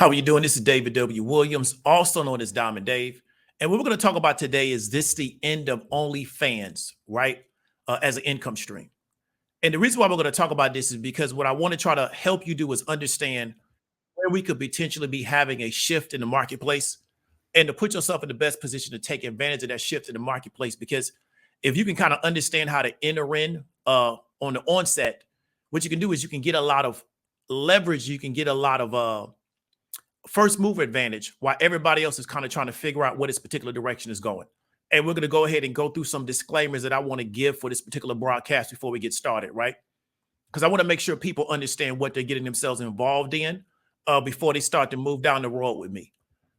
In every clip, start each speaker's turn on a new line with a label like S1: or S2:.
S1: How are you doing? This is David W. Williams, also known as Diamond Dave. And what we're going to talk about today is this the end of OnlyFans, right? As an income stream. And the reason why we're going to talk about this is because what I want to try to help you do is understand where we could potentially be having a shift in the marketplace and to put yourself in the best position to take advantage of that shift in the marketplace. Because if you can kind of understand how to enter in on the onset, what you can do is you can get a lot of leverage. You can get a lot of first mover advantage while everybody else is kind of trying to figure out what this particular direction is going. And we're going to go ahead and go through some disclaimers that I want to give for this particular broadcast before we get started, right? Because I want to make sure people understand what they're getting themselves involved in before they start to move down the road with me.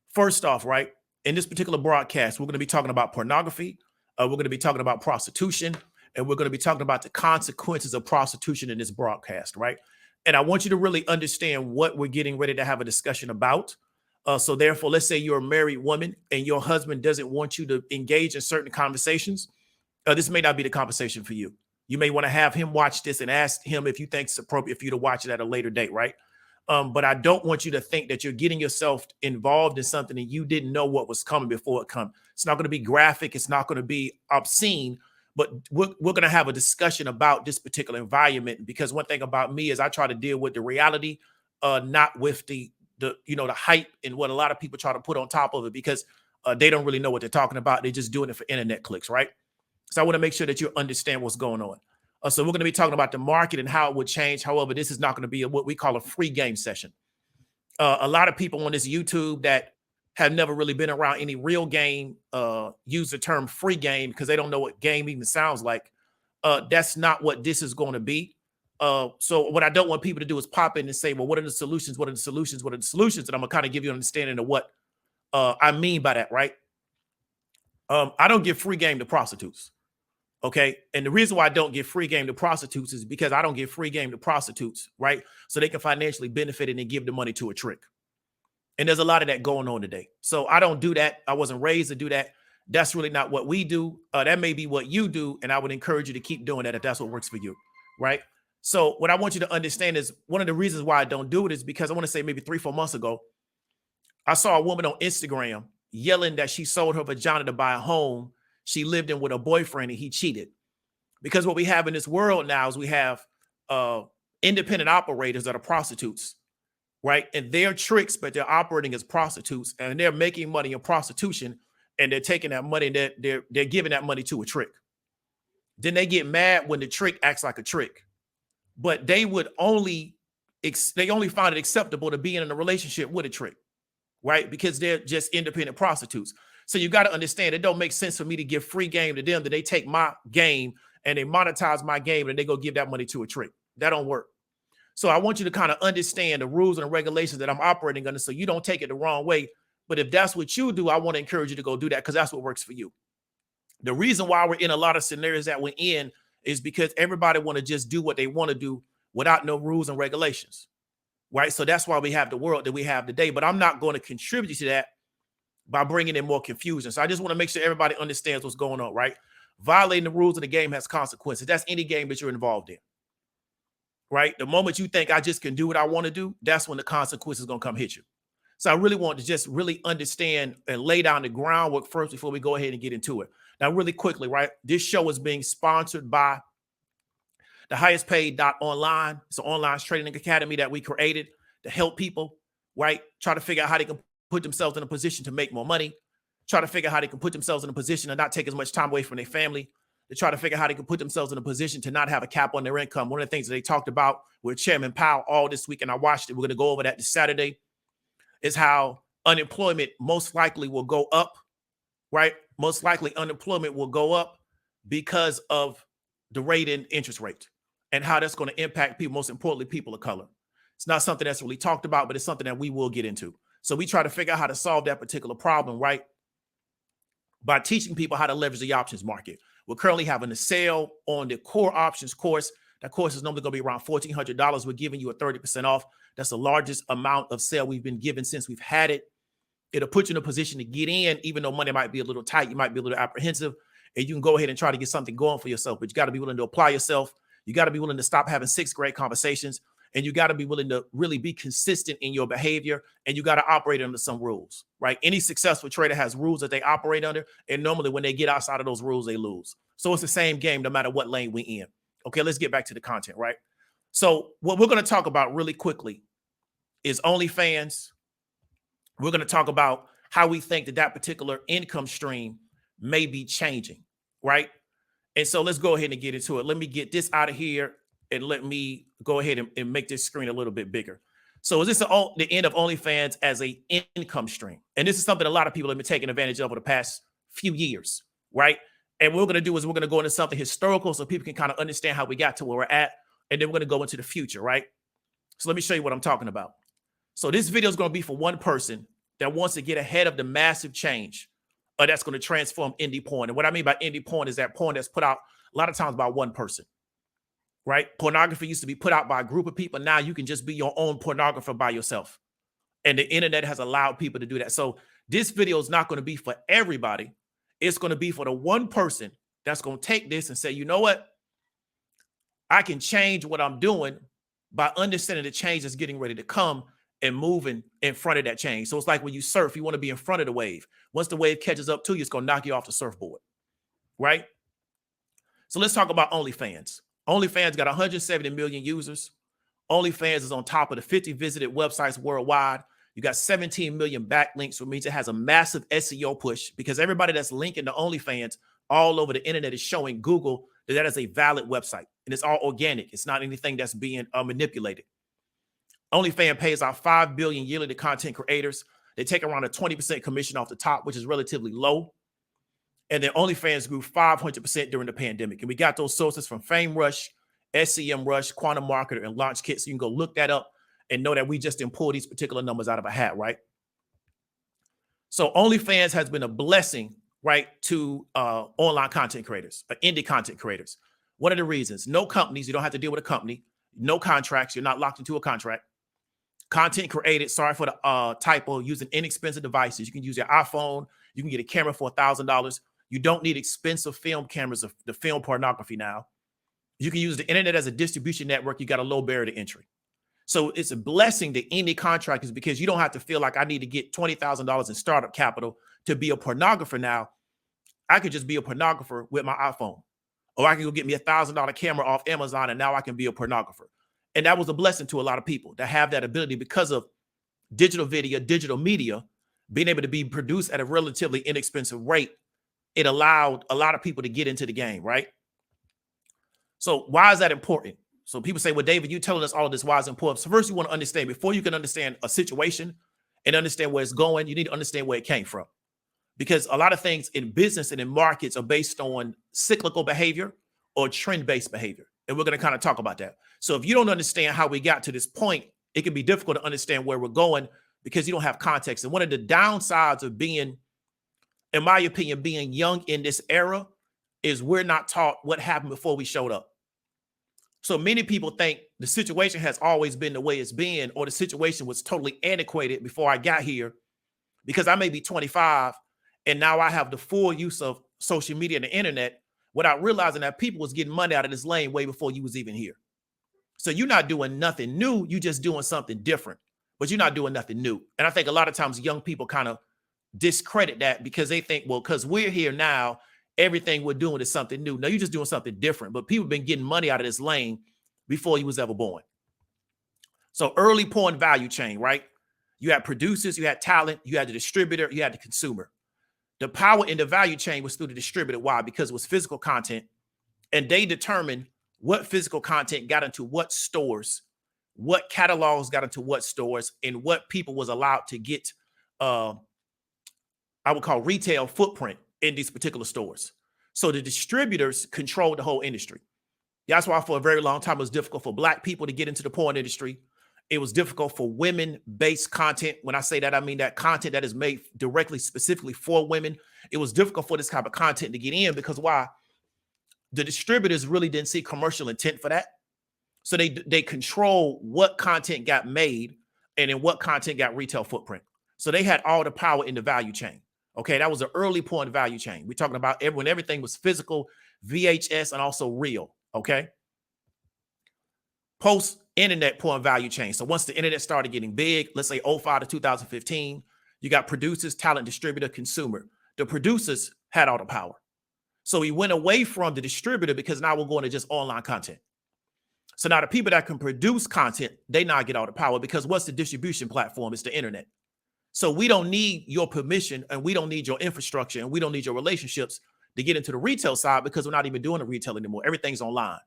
S1: First off, right, in this particular broadcast, we're going to be talking about pornography. We're going to be talking about prostitution, and we're going to be talking about the consequences of prostitution in this broadcast, right? And I want you to really understand what we're getting ready to have a discussion about. So therefore, let's say you're a married woman and your husband doesn't want you to engage in certain conversations. This may not be the conversation for you. You may want to have him watch this and ask him if you think it's appropriate for you to watch it at a later date, right? But I don't want you to think that you're getting yourself involved in something and you didn't know what was coming before it comes. It's not going to be graphic. It's not going to be obscene. But we're going to have a discussion about this particular environment, because one thing about me is I try to deal with the reality, not with the hype and what a lot of people try to put on top of it, because they don't really know what they're talking about. They're just doing it for internet clicks, right? So I want to make sure that you understand what's going on. So we're going to be talking about the market and how it would change. However, this is not going to be what we call a free game session. A lot of people on this YouTube that have never really been around any real game use the term free game because they don't know what game even sounds like. That's not what this is going to be. So what I don't want people to do is pop in and say, well, what are the solutions? What are the solutions? What are the solutions? And I'm going to kind of give you an understanding of what I mean by that, right? I don't give free game to prostitutes. Okay. And the reason why I don't give free game to prostitutes is because I don't give free game to prostitutes, right? So they can financially benefit and then give the money to a trick. And there's a lot of that going on today. So I don't do that. I wasn't raised to do that. That's really not what we do. That may be what you do. And I would encourage you to keep doing that if that's what works for you, right? So what I want you to understand is one of the reasons why I don't do it is because I want to say maybe 3-4 months ago, I saw a woman on Instagram yelling that she sold her vagina to buy a home she lived in with her boyfriend and he cheated. Because what we have in this world now is we have independent operators that are prostitutes, right? And they're tricks, but they're operating as prostitutes and they're making money in prostitution, and they're taking that money and they're giving that money to a trick. Then they get mad when the trick acts like a trick, but they only find it acceptable to be in a relationship with a trick, right? Because they're just independent prostitutes. So you got to understand, it don't make sense for me to give free game to them, that they take my game and they monetize my game and they go give that money to a trick. That don't work. So I want you to kind of understand the rules and regulations that I'm operating under so you don't take it the wrong way. But if that's what you do, I want to encourage you to go do that because that's what works for you. The reason why we're in a lot of scenarios that we're in is because everybody want to just do what they want to do without no rules and regulations, right? So that's why we have the world that we have today. But I'm not going to contribute to that by bringing in more confusion. So I just want to make sure everybody understands what's going on, right? Violating the rules of the game has consequences. That's any game that you're involved in, right? The moment you think I just can do what I want to do, that's when the consequences are going to come hit you. So I really want to just really understand and lay down the groundwork first before we go ahead and get into it. Now, really quickly, right? This show is being sponsored by the highest paid.online. It's an online trading academy that we created to help people, right? Try to figure out how they can put themselves in a position to make more money, try to figure out how they can put themselves in a position to not take as much time away from their family, to try to figure out how they can put themselves in a position to not have a cap on their income. One of the things that they talked about with Chairman Powell all this week, and I watched it, we're going to go over that this Saturday, is how unemployment most likely will go up, right? Most likely unemployment will go up because of the rate in interest rate and how that's going to impact people, most importantly, people of color. It's not something that's really talked about, but it's something that we will get into. So we try to figure out how to solve that particular problem, right? By teaching people how to leverage the options market. We're currently having a sale on the core options course. That course is normally going to be around $1,400. We're giving you a 30% off. That's the largest amount of sale we've been given since we've had it. It'll put you in a position to get in, even though money might be a little tight. You might be a little apprehensive, and you can go ahead and try to get something going for yourself. But you got to be willing to apply yourself. You got to be willing to stop having 6th grade conversations. and you got to be willing to really be consistent in your behavior, and you got to operate under some rules, right? Any successful trader has rules that they operate under, and normally when they get outside of those rules, they lose. So it's the same game no matter what lane we in. Okay, let's get back to the content, right? So what we're going to talk about really quickly is OnlyFans. We're going to talk about how we think that particular income stream may be changing, right? And so let's go ahead and get into it. Let me get this out of here and let me go ahead and make this screen a little bit bigger. So is this the end of OnlyFans as an income stream? And this is something a lot of people have been taking advantage of over the past few years, right? And what we're going to do is we're going to go into something historical so people can kind of understand how we got to where we're at. And then we're going to go into the future, right? So let me show you what I'm talking about. So this video is going to be for one person that wants to get ahead of the massive change that's going to transform indie porn. And what I mean by indie porn is that porn that's put out a lot of times by one person, right? Pornography used to be put out by a group of people. Now you can just be your own pornographer by yourself. And the internet has allowed people to do that. So this video is not going to be for everybody. It's going to be for the one person that's going to take this and say, you know what? I can change what I'm doing by understanding the change that's getting ready to come and moving in front of that change. So it's like when you surf, you want to be in front of the wave. Once the wave catches up to you, it's going to knock you off the surfboard, right? So let's talk about OnlyFans. OnlyFans got 170 million users. OnlyFans is on top of the 50 visited websites worldwide. You got 17 million backlinks, which means it has a massive SEO push because everybody that's linking to OnlyFans all over the internet is showing Google that is a valid website. And it's all organic. It's not anything that's being manipulated. OnlyFans pays out $5 billion yearly to content creators. They take around a 20% commission off the top, which is relatively low. And then OnlyFans grew 500% during the pandemic. And we got those sources from Fame Rush, SEM Rush, Quantum Marketer, and Launch Kit. So you can go look that up and know that we just didn't pull these particular numbers out of a hat, right? So OnlyFans has been a blessing, right, to online content creators, indie content creators. One of the reasons, no companies, you don't have to deal with a company, no contracts, you're not locked into a contract. Content created, sorry for the typo, using inexpensive devices. You can use your iPhone. You can get a camera for $1,000. You don't need expensive film cameras to film pornography now. You can use the internet as a distribution network. You got a low barrier to entry. So it's a blessing to indie contractors because you don't have to feel like I need to get $20,000 in startup capital to be a pornographer now. I could just be a pornographer with my iPhone. Or I can go get me $1,000 camera off Amazon and now I can be a pornographer. And that was a blessing to a lot of people to have that ability because of digital video, digital media, being able to be produced at a relatively inexpensive rate. It allowed a lot of people to get into the game, right? So why is that important? So people say, well, David, you telling us all of this, why is it important? So first you want to understand, before you can understand a situation and understand where it's going, you need to understand where it came from. Because a lot of things in business and in markets are based on cyclical behavior or trend-based behavior. And we're going to kind of talk about that. So if you don't understand how we got to this point, it can be difficult to understand where we're going because you don't have context. And one of the downsides of being, in my opinion, being young in this era is we're not taught what happened before we showed up. So many people think the situation has always been the way it's been, or the situation was totally antiquated before I got here because I may be 25 and now I have the full use of social media and the internet without realizing that people was getting money out of this lane way before you was even here. So you're not doing nothing new. You're just doing something different, but you're not doing nothing new. And I think a lot of times young people kind of discredit that because they think, well, because we're here now, everything we're doing is something new. No, you're just doing something different, but people have been getting money out of this lane before you was ever born. So early porn value chain, right? You had producers, you had talent, you had the distributor, you had the consumer. The power in the value chain was through the distributor. Why? Because it was physical content, and they determined what physical content got into what stores, what catalogs got into what stores, and what people was allowed to get, I would call retail footprint in these particular stores. So the distributors controlled the whole industry. That's why for a very long time, it was difficult for Black people to get into the porn industry. It was difficult for women-based content. When I say that, I mean that content that is made directly, specifically for women. It was difficult for this type of content to get in because why? The distributors really didn't see commercial intent for that. So they control what content got made and then what content got retail footprint. So they had all the power in the value chain. Okay, that was the early point value chain. We're talking about when everything was physical, VHS, and also real. Okay. Post internet porn value chain. So once the internet started getting big, let's say 05 to 2015, you got producers, talent, distributor, consumer. The producers had all the power. So we went away from the distributor because now we're going to just online content. So now the people that can produce content, they now get all the power because what's the distribution platform? It's the internet. So we don't need your permission and we don't need your infrastructure and we don't need your relationships to get into the retail side because we're not even doing the retail anymore. Everything's online.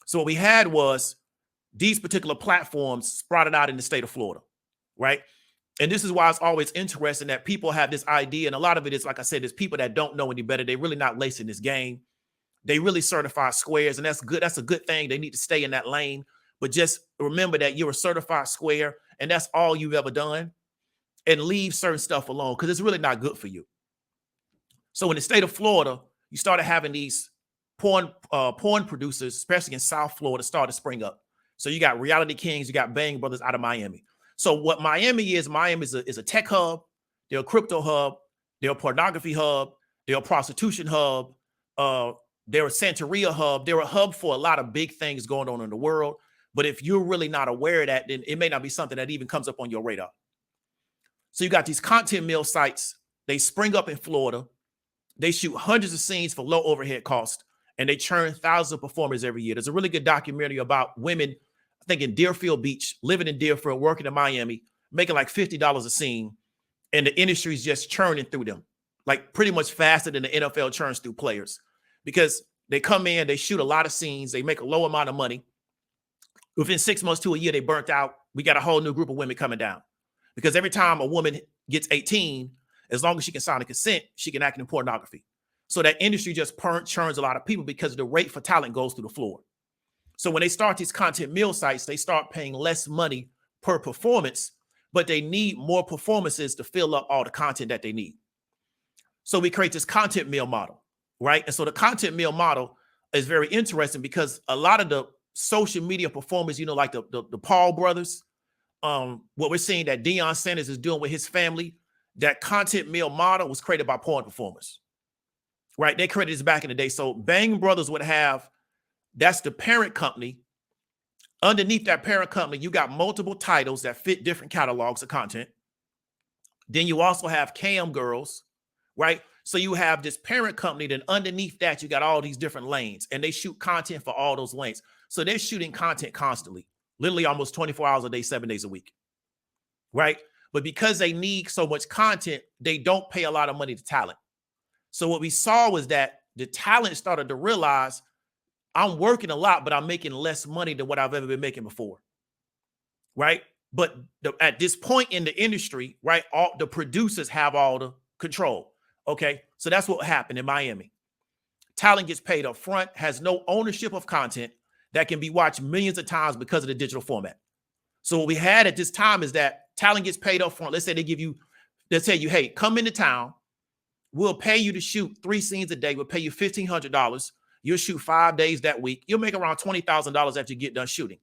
S1: So what we had was these particular platforms sprouted out in the state of Florida, right? And this is why it's always interesting that people have this idea. And a lot of it is, like I said, there's people that don't know any better. They're really not lacing this game. They really certify squares, and that's good. That's a good thing. They need to stay in that lane. But just remember that you're a certified square, and that's all you've ever done. And leave certain stuff alone because it's really not good for you. So in the state of Florida, you started having these porn producers, especially in South Florida, start to spring up. So you got Reality Kings, you got Bang Brothers out of Miami. So what Miami is a tech hub, they're a crypto hub, they're a pornography hub, they're a prostitution hub, they're a Santeria hub. They're a hub for a lot of big things going on in the world. But if you're really not aware of that, then it may not be something that even comes up on your radar. So you got these content mill sites. They spring up in Florida. They shoot hundreds of scenes for low overhead cost, and they churn thousands of performers every year. There's a really good documentary about women, I think in Deerfield Beach, living in Deerfield, working in Miami, making like $50 a scene, and the industry's just churning through them, like pretty much faster than the NFL churns through players. Because they come in, they shoot a lot of scenes, they make a low amount of money. Within 6 months to a year, they burnt out. We got a whole new group of women coming down. Because every time a woman gets 18, as long as she can sign a consent, she can act in pornography. So that industry just churns a lot of people because the rate for talent goes through the floor. So when they start these content mill sites, they start paying less money per performance, but they need more performances to fill up all the content that they need. So we create this content mill model. Right. And so the content mill model is very interesting because a lot of the social media performers, you know, like the Paul brothers, what we're seeing that Deion Sanders is doing with his family, that content mill model was created by porn performers. Right. They created this back in the day. So Bang Brothers would have, that's the parent company. Underneath that parent company, you got multiple titles that fit different catalogs of content. Then you also have cam girls, right? So you have this parent company, then underneath that, you got all these different lanes, and they shoot content for all those lanes. So they're shooting content constantly, literally almost 24 hours a day, 7 days a week, right? But because they need so much content, they don't pay a lot of money to talent. So what we saw was that the talent started to realize, I'm working a lot, but I'm making less money than what I've ever been making before, right? But at this point in the industry, right, all the producers have all the control. Okay, so that's what happened in Miami. Talent gets paid up front, has no ownership of content that can be watched millions of times because of the digital format. So what we had at this time is that talent gets paid up front. Let's say they'll tell you, hey, come into town. We'll pay you to shoot 3 scenes a day. We'll pay you $1,500. You'll shoot 5 days that week. You'll make around $20,000 after you get done shooting.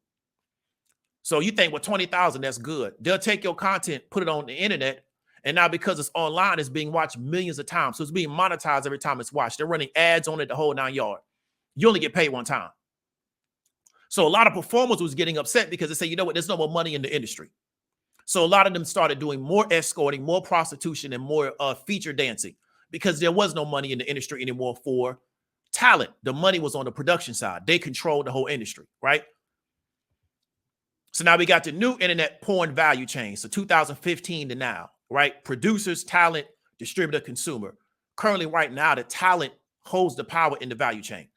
S1: So you think, well, $20,000, that's good. They'll take your content, put it on the internet, and now because it's online, it's being watched millions of times. So it's being monetized every time it's watched. They're running ads on it the whole 9 yards. You only get paid one time. So a lot of performers was getting upset because they say, you know what, there's no more money in the industry. So a lot of them started doing more escorting, more prostitution, and more feature dancing because there was no money in the industry anymore for talent. The money was on the production side. They controlled the whole industry, right? So now we got the new internet porn value chain. So 2015 to now, right? Producers, talent, distributor, consumer. Currently, right now, the talent holds the power in the value chain,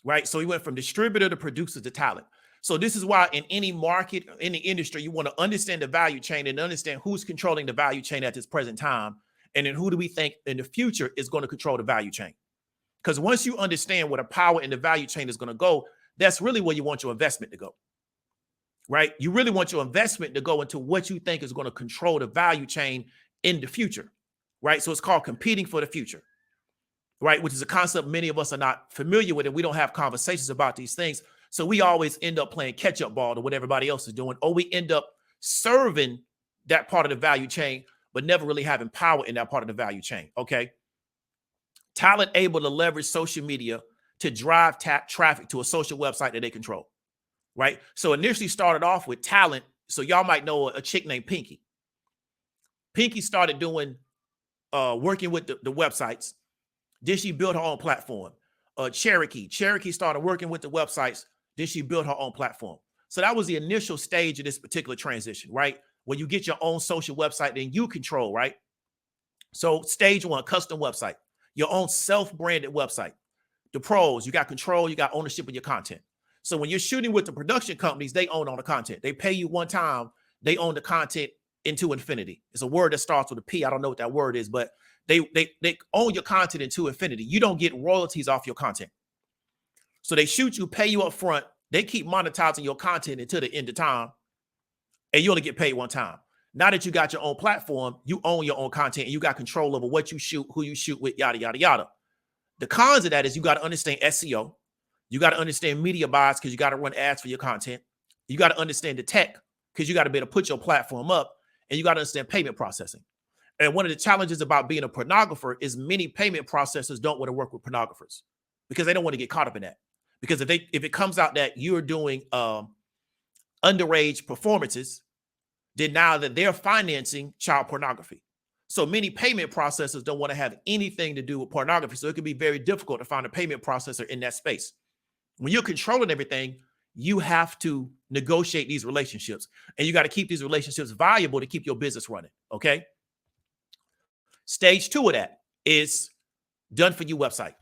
S1: right? So we went from distributor to producer to talent. So this is why in any market, any industry, you want to understand the value chain and understand who's controlling the value chain at this present time. And then who do we think in the future is going to control the value chain? Because once you understand where the power in the value chain is going to go, that's really where you want your investment to go, right? You really want your investment to go into what you think is going to control the value chain in the future, right? So it's called competing for the future, right? Which is a concept many of us are not familiar with, and we don't have conversations about these things. So we always end up playing catch up ball to what everybody else is doing, or we end up serving that part of the value chain, but never really having power in that part of the value chain, okay? Talent able to leverage social media to drive traffic to a social website that they control. right? So initially started off with talent. So y'all might know a chick named Pinky. Pinky started doing working with the websites. Then she built her own platform. Cherokee started working with the websites. Then she built her own platform. So that was the initial stage of this particular transition, right? When you get your own social website, then you control, right? So stage one, custom website, your own self-branded website. The pros, you got control, you got ownership of your content. So when you're shooting with the production companies, they own all the content. They pay you one time, they own the content into infinity. It's a word that starts with a P. I don't know what that word is, but they own your content into infinity. You don't get royalties off your content. So they shoot you, pay you up front. They keep monetizing your content until the end of time, and you only get paid one time. Now that you got your own platform, you own your own content and you got control over what you shoot, who you shoot with, yada, yada, yada. The cons of that is you got to understand SEO. You got to understand media buys because you got to run ads for your content. You got to understand the tech because you got to be able to put your platform up, and you got to understand payment processing. And one of the challenges about being a pornographer is many payment processors don't want to work with pornographers because they don't want to get caught up in that. Because if it comes out that you're doing underage performances, then now that they're financing child pornography. So many payment processors don't want to have anything to do with pornography. So it can be very difficult to find a payment processor in that space. When you're controlling everything, you have to negotiate these relationships, and you got to keep these relationships viable to keep your business running. Okay. Stage two of that is done for you website.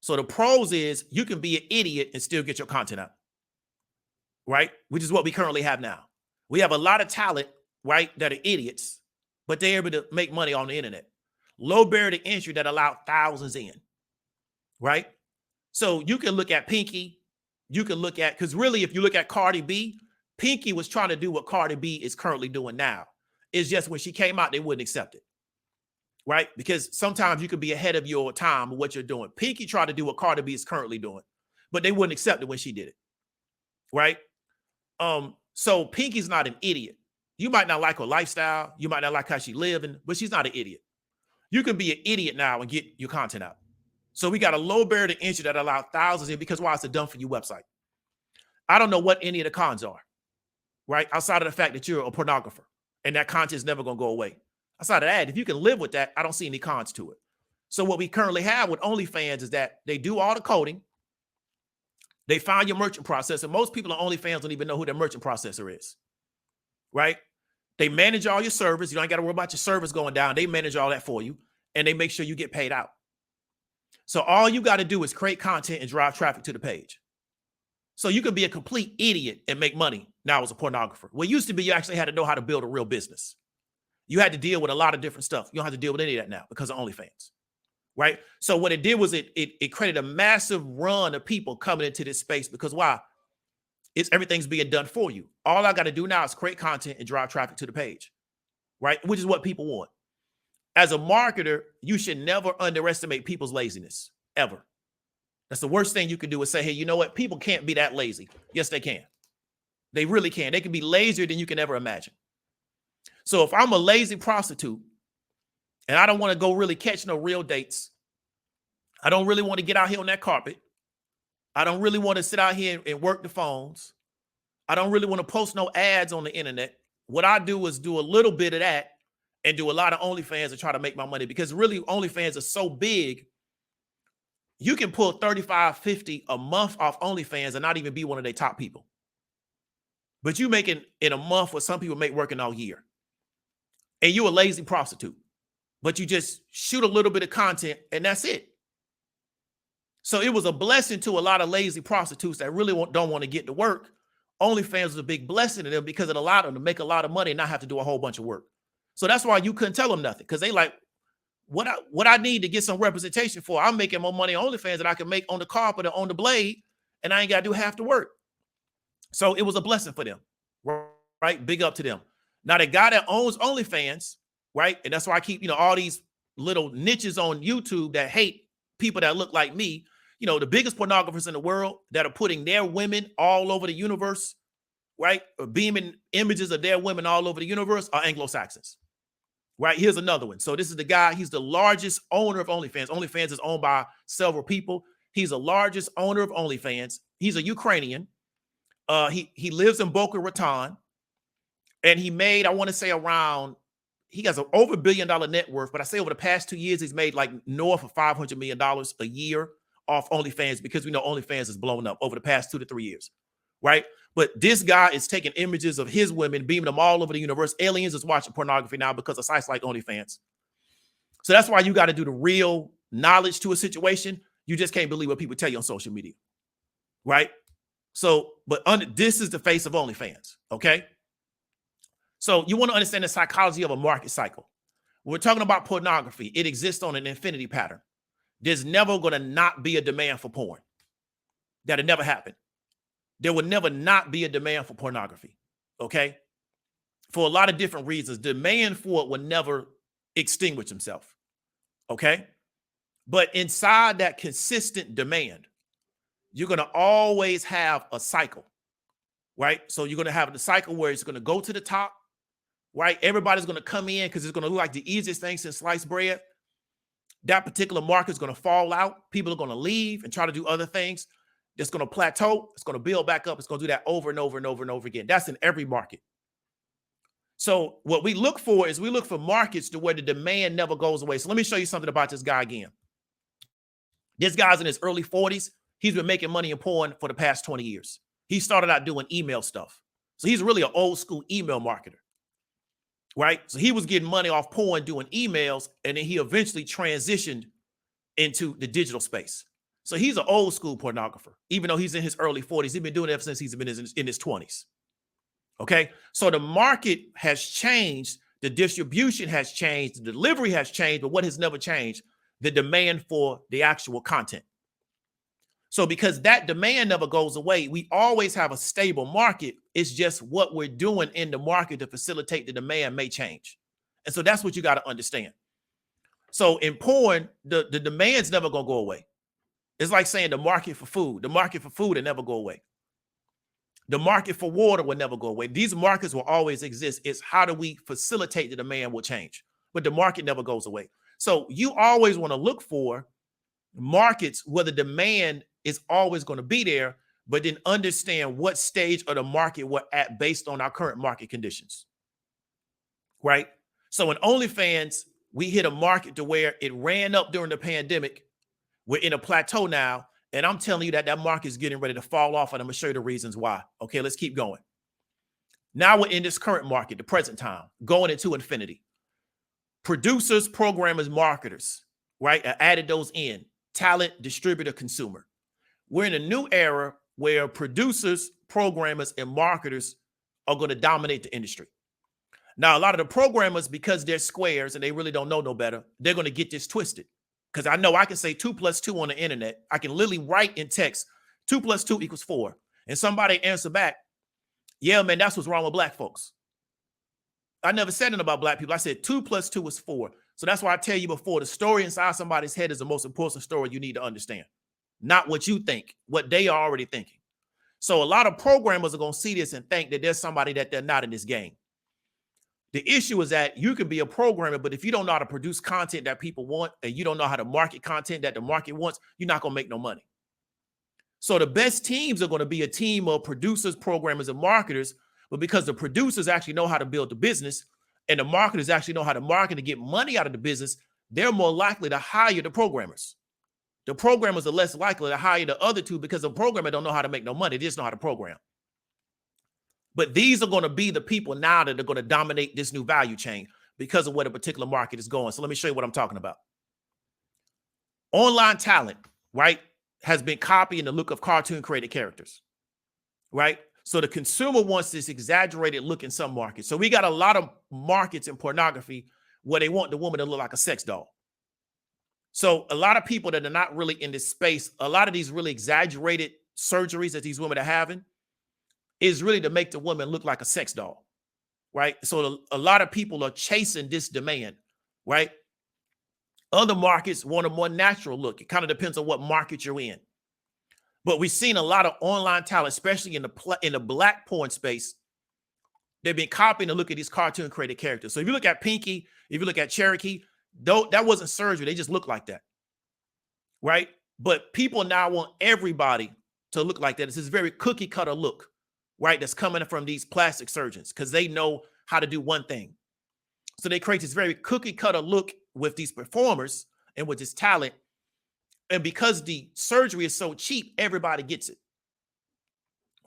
S1: So the pros is you can be an idiot and still get your content out, right? Which is what we currently have now. We have a lot of talent, right, that are idiots, but they're able to make money on the internet. Low barrier to entry that allow thousands in, right? So you can look at Pinky. You can look at, because really, if you look at Cardi B, Pinky was trying to do what Cardi B is currently doing now. It's just when she came out, they wouldn't accept it, right? Because sometimes you could be ahead of your time with what you're doing. Pinky tried to do what Cardi B is currently doing, but they wouldn't accept it when she did it, right? So Pinky's not an idiot. You might not like her lifestyle. You might not like how she's living, but she's not an idiot. You can be an idiot now and get your content out. So we got a low barrier to entry that allows thousands in because why? It's a done for you website. I don't know what any of the cons are, right? Outside of the fact that you're a pornographer and that content is never going to go away. Outside of that, if you can live with that, I don't see any cons to it. So what we currently have with OnlyFans is that they do all the coding. They find your merchant processor. Most people on OnlyFans don't even know who their merchant processor is, right? They manage all your servers. You don't got to worry about your servers going down. They manage all that for you, and they make sure you get paid out. So all you got to do is create content and drive traffic to the page. So you can be a complete idiot and make money now as a pornographer. Well, it used to be you actually had to know how to build a real business. You had to deal with a lot of different stuff. You don't have to deal with any of that now because of OnlyFans, right? So what it did was it created a massive run of people coming into this space because why? Everything's being done for you. All I got to do now is create content and drive traffic to the page, right? Which is what people want. As a marketer, you should never underestimate people's laziness, ever. That's the worst thing you can do is say, hey, you know what? People can't be that lazy. Yes, they can. They really can. They can be lazier than you can ever imagine. So if I'm a lazy prostitute and I don't want to go really catch no real dates, I don't really want to get out here on that carpet. I don't really want to sit out here and work the phones. I don't really want to post no ads on the internet. What I do is do a little bit of that and do a lot of OnlyFans and try to make my money because really OnlyFans are so big. You can pull 35, 50 a month off OnlyFans and not even be one of their top people. But you making in a month what some people make working all year. And you're a lazy prostitute, but you just shoot a little bit of content and that's it. So it was a blessing to a lot of lazy prostitutes that really don't want to get to work. OnlyFans was a big blessing to them because it allowed them to make a lot of money and not have to do a whole bunch of work. So that's why you couldn't tell them nothing because they like, what I need to get some representation for, I'm making more money on OnlyFans than I can make on the carpet or on the blade, and I ain't got to do half the work. So it was a blessing for them, right? Big up to them. Now, the guy that owns OnlyFans, right? And that's why I keep, all these little niches on YouTube that hate people that look like me. The biggest pornographers in the world that are putting their women all over the universe, right? Or beaming images of their women all over the universe are Anglo-Saxons, right? Here's another one. So this is the guy. He's the largest owner of OnlyFans. OnlyFans is owned by several people. He's the largest owner of OnlyFans. He's a Ukrainian. He lives in Boca Raton, and he made, I want to say around, he has an over $1 billion net worth, but I say over the past 2 years, he's made like north of $500 million a year off OnlyFans, because we know OnlyFans is blown up over the past 2 to 3 years, right? But this guy is taking images of his women, beaming them all over the universe. Aliens is watching pornography now because of sites like OnlyFans. So that's why you got to do the real knowledge to a situation. You just can't believe what people tell you on social media, right? So, but this is the face of OnlyFans, okay? So you want to understand the psychology of a market cycle. When we're talking about pornography, it exists on an infinity pattern. There's never going to not be a demand for porn. That'll never happen. There will never not be a demand for pornography, okay? For a lot of different reasons. Demand for it will never extinguish himself, okay? But inside that consistent demand, you're going to always have a cycle, right? So you're going to have the cycle where it's going to go to the top, right? Everybody's going to come in because it's going to look like the easiest thing since sliced bread. That particular market is going to fall out. People are going to leave and try to do other things. It's going to plateau. It's going to build back up. It's going to do that over and over and over and over again. That's in every market. So what we look for is we look for markets to where the demand never goes away. So let me show you something about this guy again. This guy's in his early 40s. He's been making money in porn for the past 20 years. He started out doing email stuff. So he's really an old school email marketer, right? So he was getting money off porn doing emails, and then he eventually transitioned into the digital space. So he's an old school pornographer, even though he's in his early 40s. He's been doing it ever since he's been in his 20s. Okay. So the market has changed. The distribution has changed. The delivery has changed. But what has never changed? The demand for the actual content. So because that demand never goes away, we always have a stable market. It's just what we're doing in the market to facilitate the demand may change. And so that's what you got to understand. So in porn, the demand's never going to go away. It's like saying the market for food. The market for food will never go away. The market for water will never go away. These markets will always exist. It's how do we facilitate the demand will change. But the market never goes away. So you always want to look for markets where the demand is always going to be there, but then understand what stage of the market we're at based on our current market conditions, right? So in OnlyFans, we hit a market to where it ran up during the pandemic. We're in a plateau now, and I'm telling you that that market is getting ready to fall off, and I'm going to show you the reasons why. Okay, let's keep going. Now we're in this current market, the present time, going into infinity. Producers, programmers, marketers, right? I added those in. Talent, distributor, consumer. We're in a new era where producers, programmers, and marketers are going to dominate the industry. Now, a lot of the programmers, because they're squares and they really don't know no better, they're going to get this twisted. Because I know I can say 2 + 2 on the internet. I can literally write in text, 2 + 2 = 4. And somebody answer back, yeah, man, that's what's wrong with black folks. I never said anything about black people. I said 2 + 2 is 4. So that's why I tell you before, the story inside somebody's head is the most important story you need to understand. Not what you think, what they are already thinking. So a lot of programmers are going to see this and think that there's somebody that they're not in this game. The issue is that you can be a programmer, but if you don't know how to produce content that people want, and you don't know how to market content that the market wants, you're not going to make no money. So the best teams are going to be a team of producers, programmers, and marketers, but because the producers actually know how to build the business and the marketers actually know how to market to get money out of the business, they're more likely to hire the programmers. The programmers are less likely to hire the other two because the programmer don't know how to make no money. They just know how to program. But these are going to be the people now that are going to dominate this new value chain because of where the particular market is going. So let me show you what I'm talking about. Online talent, right, has been copying the look of cartoon created characters, right? So the consumer wants this exaggerated look in some markets. So we got a lot of markets in pornography where they want the woman to look like a sex doll. So a lot of people that are not really in this space, a lot of these really exaggerated surgeries that these women are having is really to make the woman look like a sex doll, right? So a lot of people are chasing this demand, right? Other markets want a more natural look. It kind of depends on what market you're in. But we've seen a lot of online talent, especially in the black porn space. They've been copying the look of these cartoon created characters. So if you look at Pinky, if you look at Cherokee, that wasn't surgery. They just look like that, right? But people now want everybody to look like that. It's this very cookie cutter look. right, that's coming from these plastic surgeons because they know how to do one thing. So they create this very cookie cutter look with these performers and with this talent. And because the surgery is so cheap, everybody gets it,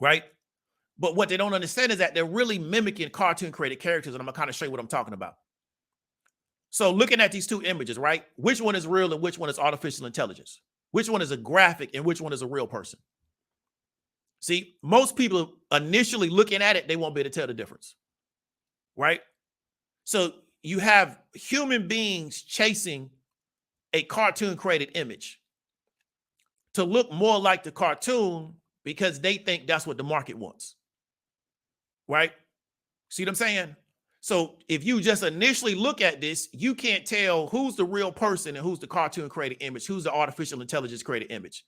S1: right? But what they don't understand is that they're really mimicking cartoon created characters. And I'm going to kind of show you what I'm talking about. So looking at these two images, right? Which one is real and which one is artificial intelligence? Which one is a graphic and which one is a real person? See, most people initially looking at it, they won't be able to tell the difference, right? So you have human beings chasing a cartoon created image to look more like the cartoon because they think that's what the market wants, right? See what I'm saying? So if you just initially look at this, you can't tell who's the real person and who's the cartoon created image, who's the artificial intelligence created image,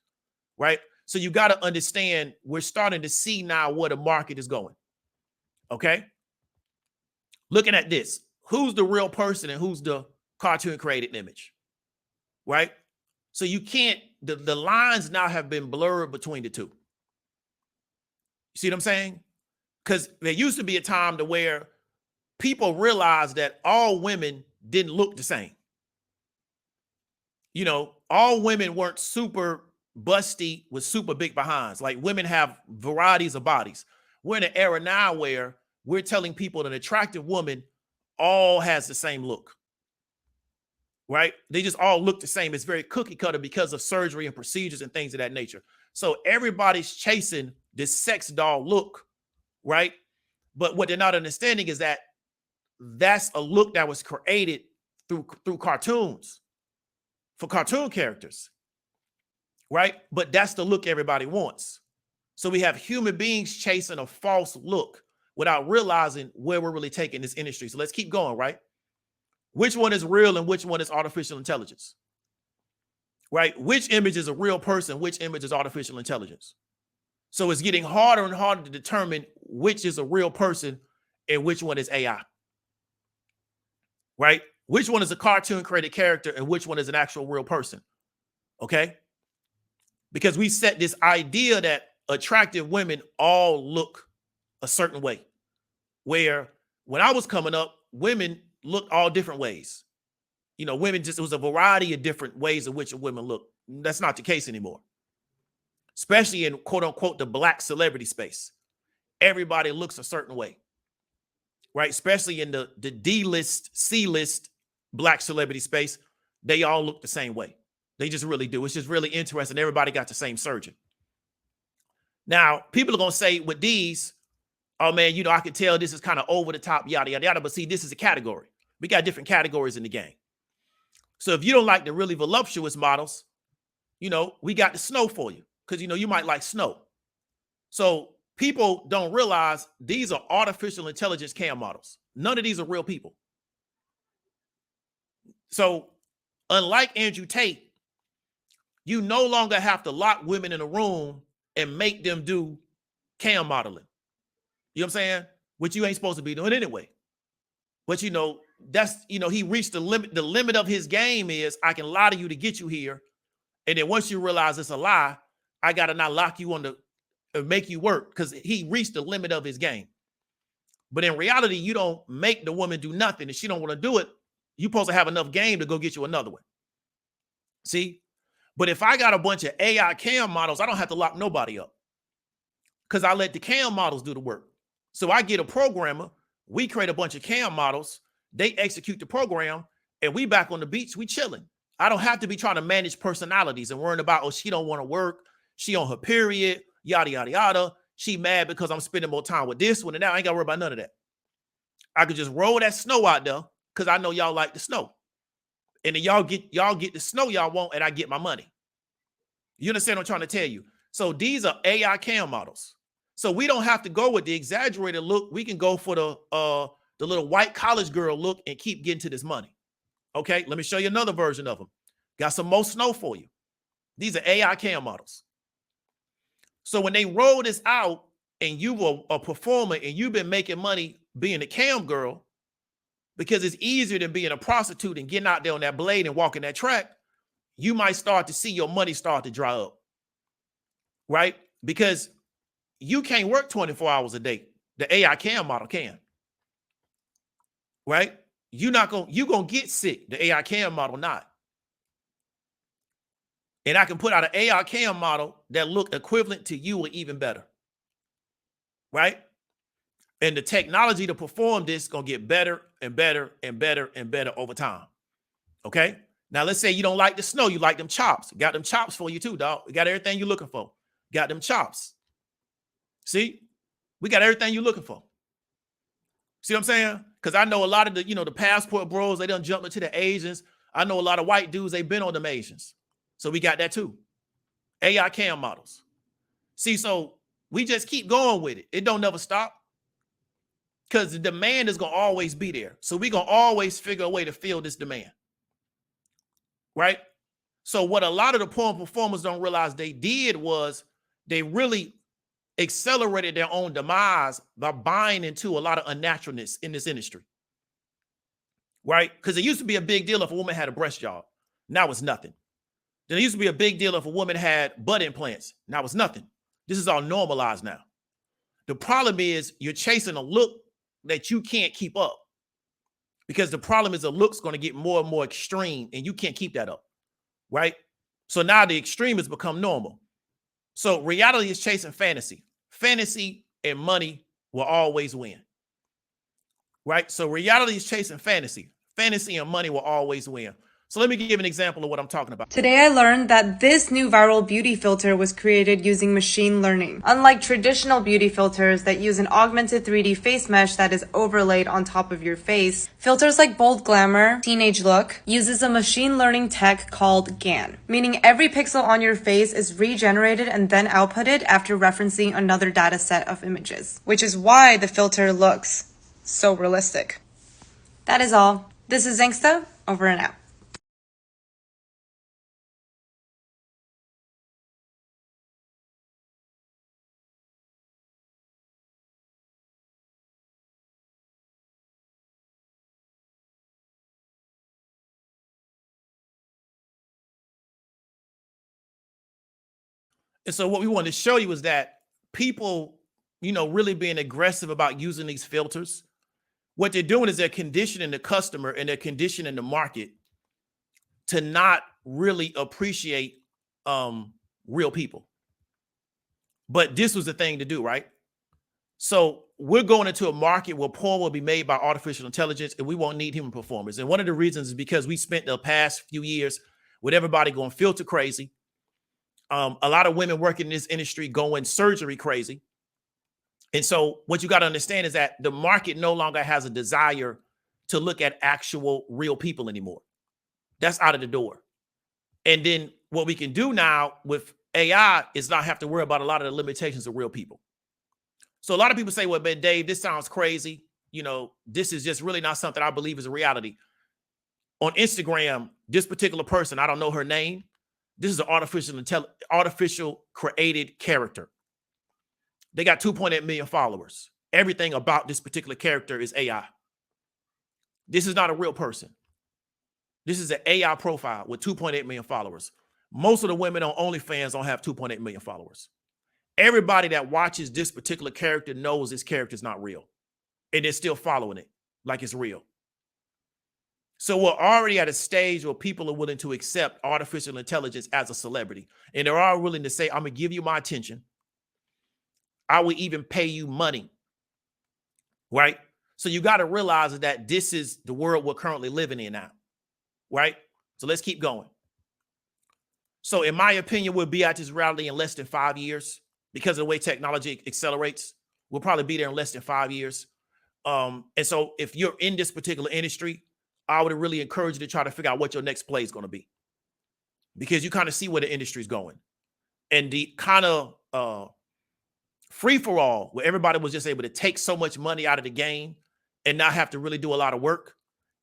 S1: right? So you got to understand, we're starting to see now where the market is going, okay? Looking at this, who's the real person and who's the cartoon created image, right? So you can't, the lines now have been blurred between the two. You see what I'm saying? Because there used to be a time to where people realized that all women didn't look the same. You know, all women weren't super busty with super big behinds. Like, women have varieties of bodies. We're in an era now where we're telling people that an attractive woman all has the same look, right? They just all look the same. It's very cookie cutter because of surgery and procedures and things of that nature. So everybody's chasing this sex doll look, right? But what they're not understanding is that that's a look that was created through cartoons for cartoon characters, right? But that's the look everybody wants. So we have human beings chasing a false look without realizing where we're really taking this industry. So let's keep going, right? Which one is real and which one is artificial intelligence, right? Which image is a real person? Which image is artificial intelligence? So it's getting harder and harder to determine which is a real person and which one is AI, right? Which one is a cartoon created character and which one is an actual real person, okay? Because we set this idea that attractive women all look a certain way, where when I was coming up, women looked all different ways. You know, women just, it was a variety of different ways in which women look. That's not the case anymore, especially in quote unquote the black celebrity space. Everybody looks a certain way, right? Especially in the D-list, C-list black celebrity space, they all look the same way. They just really do. It's just really interesting. Everybody got the same surgeon. Now, people are going to say with these, oh man, you know, I can tell this is kind of over the top, yada, yada, yada. But see, this is a category. We got different categories in the game. So if you don't like the really voluptuous models, you know, we got the snow for you because, you know, you might like snow. So people don't realize these are artificial intelligence cam models. None of these are real people. So unlike Andrew Tate, you no longer have to lock women in a room and make them do cam modeling. You know what I'm saying? Which you ain't supposed to be doing anyway. But, you know, that's, you know, he reached the limit. The limit of his game is I can lie to you to get you here. And then once you realize it's a lie, I got to not lock you on the, make you work, because he reached the limit of his game. But in reality, you don't make the woman do nothing. If she don't want to do it, you're supposed to have enough game to go get you another one. See? But if I got a bunch of AI cam models, I don't have to lock nobody up because I let the cam models do the work. So I get a programmer, we create a bunch of cam models, they execute the program, and we back on the beach, we chilling. I don't have to be trying to manage personalities and worrying about, oh, she don't want to work, she on her period, yada, yada, yada. She mad because I'm spending more time with this one, and now I ain't got to worry about none of that. I could just roll that snow out there because I know y'all like the snow. And then y'all get the snow y'all want, and I get my money. You understand what I'm trying to tell you? So these are AI cam models. So we don't have to go with the exaggerated look. We can go for the little white college girl look and keep getting to this money. Okay, let me show you another version of them. Got some more snow for you. These are AI cam models. So when they roll this out and you were a performer and you've been making money being a cam girl, because it's easier than being a prostitute and getting out there on that blade and walking that track, you might start to see your money start to dry up, right? Because you can't work 24 hours a day. The AI cam model can, right? You're gonna get sick. The AI cam model not. And I can put out an AI cam model that look equivalent to you or even better, right? And the technology to perform this is gonna get better and better and better and better over time. Okay. Now let's say you don't like the snow, you like them chops. Got them chops for you too, dog. We got everything you're looking for. Got them chops. See, we got everything you're looking for. See what I'm saying? Because I know a lot of the, the passport bros, they done jumped into the Asians. I know a lot of white dudes, they've been on them Asians. So we got that too. AI cam models. See, so we just keep going with it. It don't never stop. Because the demand is going to always be there. So we're going to always figure a way to fill this demand. Right? So what a lot of the porn performers don't realize they did was they really accelerated their own demise by buying into a lot of unnaturalness in this industry. Right? Because it used to be a big deal if a woman had a breast job. Now it's nothing. Then it used to be a big deal if a woman had butt implants. Now it's nothing. This is all normalized now. The problem is you're chasing a look that you can't keep up. Because the problem is the look's going to get more and more extreme and you can't keep that up. Right? So now the extreme has become normal. So reality is chasing fantasy. Fantasy and money will always win. Right? So reality is chasing fantasy. Fantasy and money will always win. So let me give an example of what I'm talking about.
S2: Today I learned that this new viral beauty filter was created using machine learning. Unlike traditional beauty filters that use an augmented 3D face mesh that is overlaid on top of your face, filters like Bold Glamour, Teenage Look, uses a machine learning tech called GAN, meaning every pixel on your face is regenerated and then outputted after referencing another data set of images, which is why the filter looks so realistic. That is all. This is Zangsta, over and out.
S1: And so what we want to show you is that people, really being aggressive about using these filters, what they're doing is they're conditioning the customer and they're conditioning the market to not really appreciate real people. But this was the thing to do, right? So we're going into a market where porn will be made by artificial intelligence and we won't need human performers. And one of the reasons is because we spent the past few years with everybody going filter crazy. A lot of women working in this industry going surgery crazy. And so what you got to understand is that the market no longer has a desire to look at actual real people anymore. That's out of the door. And then what we can do now with AI is not have to worry about a lot of the limitations of real people. So a lot of people say, well, man, Dave, this sounds crazy. This is just really not something I believe is a reality. On Instagram, this particular person, I don't know her name. This is an artificial created character. They got 2.8 million followers. Everything about this particular character is AI. This is not a real person. This is an AI profile with 2.8 million followers. Most of the women on OnlyFans don't have 2.8 million followers. Everybody that watches this particular character knows this character is not real. And they're still following it like it's real. So we're already at a stage where people are willing to accept artificial intelligence as a celebrity. And they're all willing to say, I'm going to give you my attention. I will even pay you money. Right? So you got to realize that this is the world we're currently living in now. Right? So let's keep going. So in my opinion, we'll be at this reality in less than 5 years because of the way technology accelerates. We'll probably be there in less than 5 years. And so if you're in this particular industry, I would really encourage you to try to figure out what your next play is going to be, because you kind of see where the industry is going. And the kind of free for all where everybody was just able to take so much money out of the game and not have to really do a lot of work,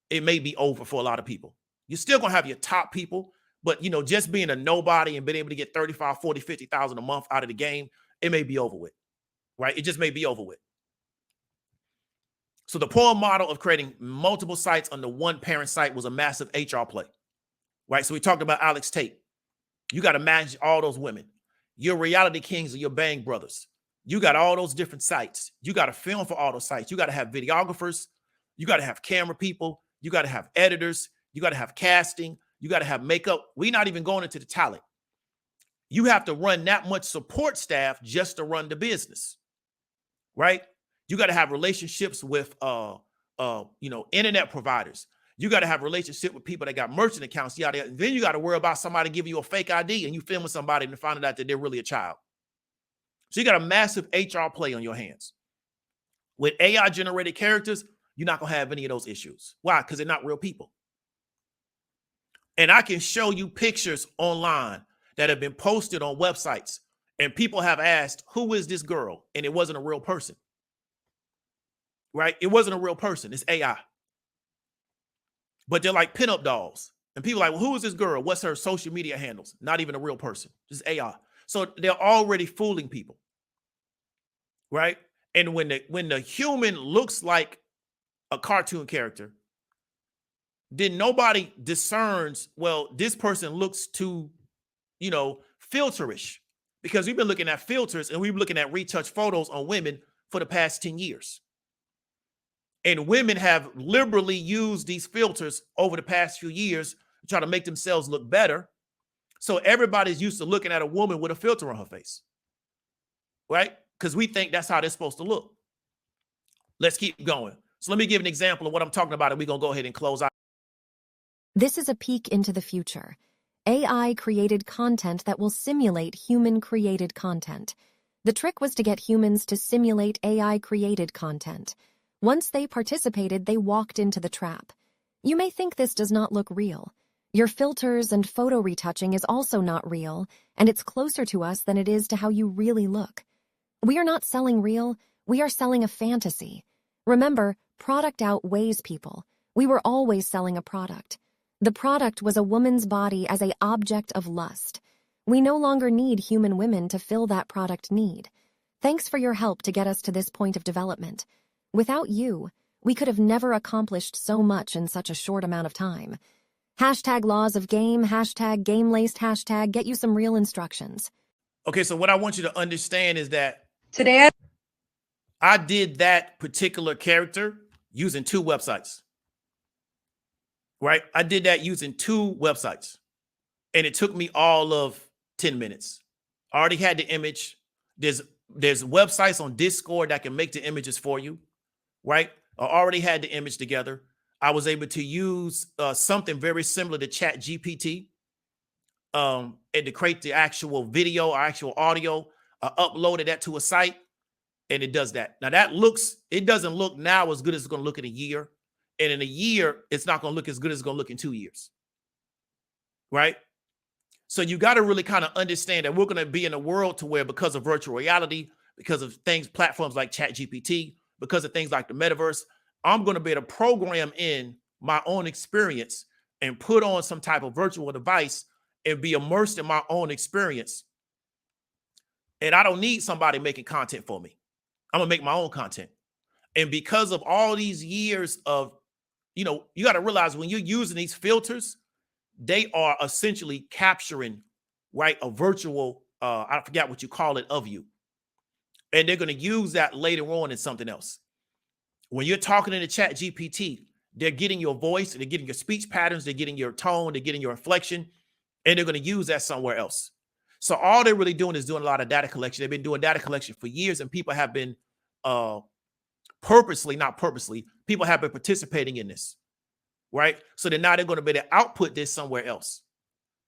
S1: it may be over for a lot of people. You're still going to have your top people, but just being a nobody and being able to get 35, 40, 50,000 a month out of the game, it may be over with, right? It just may be over with. So the porn model of creating multiple sites under one parent site was a massive HR play, right? So we talked about Alex Tate. You got to manage all those women. Your reality kings are your Bang brothers. You got all those different sites. You got to film for all those sites. You got to have videographers. You got to have camera people. You got to have editors. You got to have casting. You got to have makeup. We're not even going into the talent. You have to run that much support staff just to run the business, right? You got to have relationships with, internet providers. You got to have relationship with people that got merchant accounts. Yada. Then you got to worry about somebody giving you a fake ID and you filming somebody and finding out that they're really a child. So you got a massive HR play on your hands. With AI generated characters, you're not going to have any of those issues. Why? Because they're not real people. And I can show you pictures online that have been posted on websites and people have asked, who is this girl? And it wasn't a real person, right? It wasn't a real person. It's AI. But they're like pinup dolls. And people are like, well, who is this girl? What's her social media handles? Not even a real person, just AI. So they're already fooling people, right? And when the human looks like a cartoon character, then nobody discerns, well, this person looks too, filterish, because we've been looking at filters and we've been looking at retouch photos on women for the past 10 years. And women have liberally used these filters over the past few years to try to make themselves look better. So everybody's used to looking at a woman with a filter on her face, right? Because we think that's how they're supposed to look. Let's keep going. So let me give an example of what I'm talking about, and we're going to go ahead and close out.
S3: This is a peek into the future. AI-created content that will simulate human-created content. The trick was to get humans to simulate AI-created content. Once they participated, they walked into the trap. You may think this does not look real. Your filters and photo retouching is also not real, and it's closer to us than it is to how you really look. We are not selling real, we are selling a fantasy. Remember, product outweighs people. We were always selling a product. The product was a woman's body as an object of lust. We no longer need human women to fill that product need. Thanks for your help to get us to this point of development. Without you, we could have never accomplished so much in such a short amount of time. Hashtag laws of game, hashtag game-laced, hashtag get you some real instructions.
S1: Okay, so what I want you to understand is that
S2: Today,
S1: I did that particular character using 2 websites, right? I did that using 2 websites, and it took me all of 10 minutes. I already had the image. There's websites on Discord that can make the images for you, right? I already had the image together. I was able to use something very similar to ChatGPT and to create the actual video or actual audio. I uploaded that to a site, and it does that. Now it doesn't look now as good as it's going to look in a year. And in a year, it's not going to look as good as it's going to look in 2 years, right? So you got to really kind of understand that we're going to be in a world to where, because of virtual reality, because of platforms like ChatGPT, because of things like the metaverse, I'm going to be able to program in my own experience and put on some type of virtual device and be immersed in my own experience. And I don't need somebody making content for me. I'm going to make my own content. And because of all these years of, you got to realize when you're using these filters, they are essentially capturing, right, a virtual, I forget what you call it, of you. And they're going to use that later on in something else. When you're talking in the Chat GPT, they're getting your voice, they're getting your speech patterns, they're getting your tone, they're getting your inflection, and they're going to use that somewhere else. So all they're really doing is doing a lot of data collection. They've been doing data collection for years, and people have been purposely, not purposely, people have been participating in this, right? So then now they're going to be able to output this somewhere else.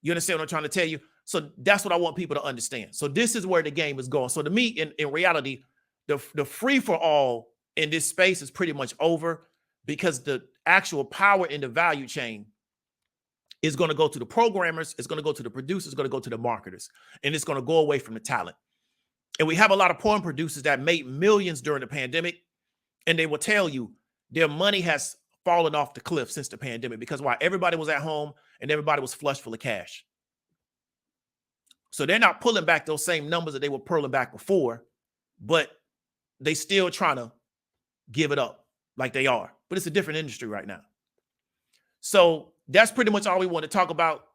S1: You understand what I'm trying to tell you? So that's what I want people to understand. So this is where the game is going. So to me, in reality, the free for all in this space is pretty much over, because the actual power in the value chain is going to go to the programmers, it's going to go to the producers, it's going to go to the marketers, and it's going to go away from the talent. And we have a lot of porn producers that made millions during the pandemic, and they will tell you their money has fallen off the cliff since the pandemic, because why? Everybody was at home and everybody was flush full of cash. So they're not pulling back those same numbers that they were pulling back before, but they still trying to give it up like they are. But it's a different industry right now. So that's pretty much all we want to talk about.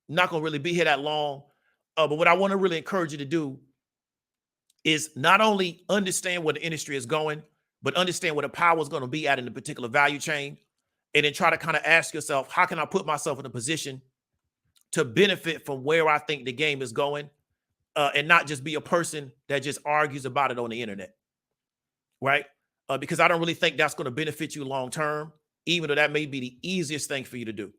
S1: Not going to really be here that long. But what I want to really encourage you to do is not only understand where the industry is going, but understand where the power is going to be at in a particular value chain. And then try to kind of ask yourself, how can I put myself in a position to benefit from where I think the game is going, and not just be a person that just argues about it on the internet, right? Because I don't really think that's going to benefit you long term, even though that may be the easiest thing for you to do.